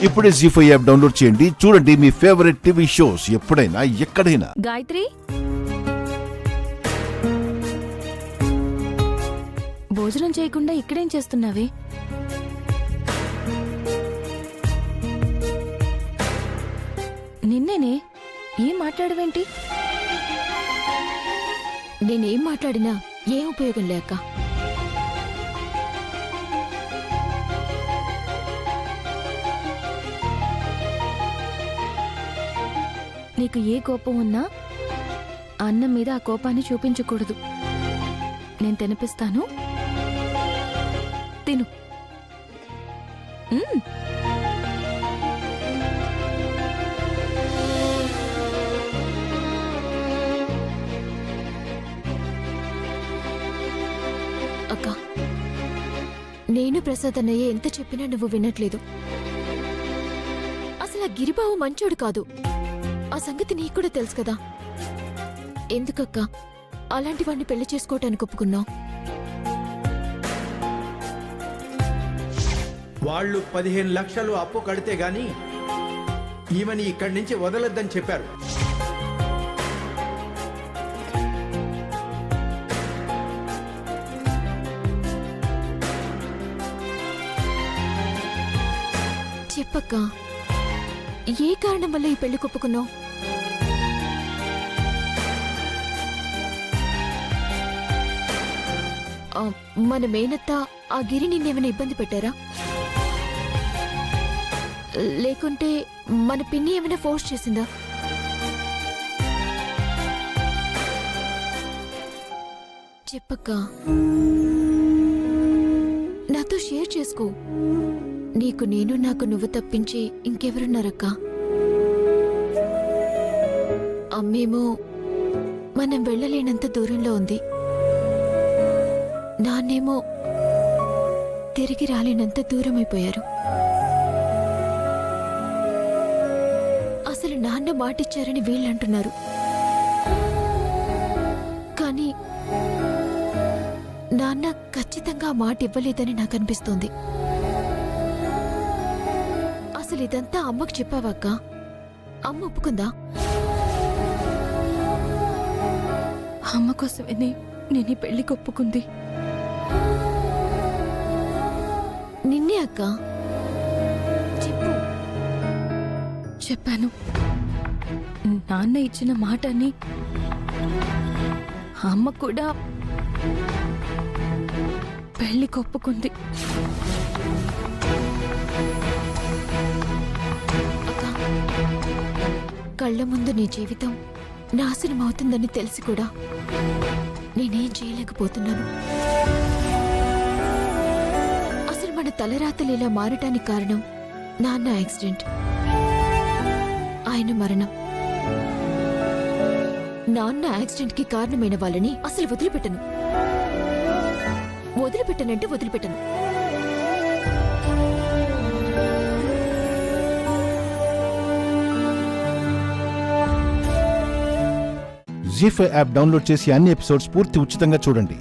ఇప్పుడే జీ5 app download చేయండి. చూడండి మీ ఫేవరెట్ టీవీ షోస్ ఎప్పుడైనా ఎక్కడైనా. గాయత్రి, భోజనం చేయకుండా ఇక్కడేం చేస్తున్నావే? నిన్నేనే. ఏం మాట్లాడవేంటి? నేనేం మాట్లాడినా ఏం ఉపయోగం లేక. నీకు ఏ కోపం ఉన్నా అన్నం మీద ఆ కోపాన్ని చూపించకూడదు. నేను తినిపిస్తాను, తిను. అక్క, నేను ప్రసాద్ అన్నయ్య ఎంత చెప్పినా నువ్వు వినట్లేదు. అసలు ఆ గిరిబావు మంచోడు కాదు. ఆ సంగతి నీకు కూడా తెలుసు కదా. ఎందుకక్క అలాంటి వాడిని పెళ్లి చేసుకోవటానికి ఒప్పుకున్నావు? వాళ్ళు 15 లక్షలు అప్పు కడితే గాని ఈమెని ఇక్కడి నుంచి వదలొద్దని చెప్పారు. చెప్పక్క, ఏ కారణం వల్ల ఈ పెళ్లి ఒప్పుకున్నావు? మన మేనత్త ఆ గిరి నిన్నేమైనా ఇబ్బంది పెట్టారా? లేకుంటే మన పిన్ని ఏమైనా ఫోర్స్ చేసిందా? చెప్పక్క, నాతో షేర్ చేసుకో. నీకు నేను, నాకు నువ్వు తప్పించి ఇంకెవరున్నారక్క? అమ్మేమో మనం వెళ్ళలేనంత దూరంలో ఉంది. నాన్నేమో తిరిగి రాలేనంత దూరం అయిపోయారు. అసలు నాన్న మాటిచ్చారని వీళ్ళంటున్నారు. కానీ నాన్న ఖచ్చితంగా మాట ఇవ్వలేదని నాకు అనిపిస్తోంది. అసలు ఇదంతా అమ్మకు చెప్పావాక్క? అమ్మ ఒప్పుకుందా? అమ్మ కోసమే నేను ఈ పెళ్లికి ఒప్పుకుంది. నిన్నే అక్క. చెప్పు. చెప్పాను. నాన్న ఇచ్చిన మాటని అమ్మ కూడా పెళ్లికి ఒప్పుకుంది. అక్క, కళ్ళ ముందు నీ జీవితం నాశనం అవుతుందని తెలిసి కూడా నేనేం చేయలేకపోతున్నాను. అసలు మన తలరాతలు ఇలా మారటానికి కారణం నాన్న యాక్సిడెంట్, ఆయన మరణం. నాన్న యాక్సిడెంట్ కి కారణమైన వాళ్ళని అసలు వదిలిపెట్టను. వదిలిపెట్టనంటే వదిలిపెట్టను. జీ5 యాప్ డౌన్లోడ్ చేసి అన్ని ఎపిసోడ్స్ పూర్తి ఉచితంగా చూడండి.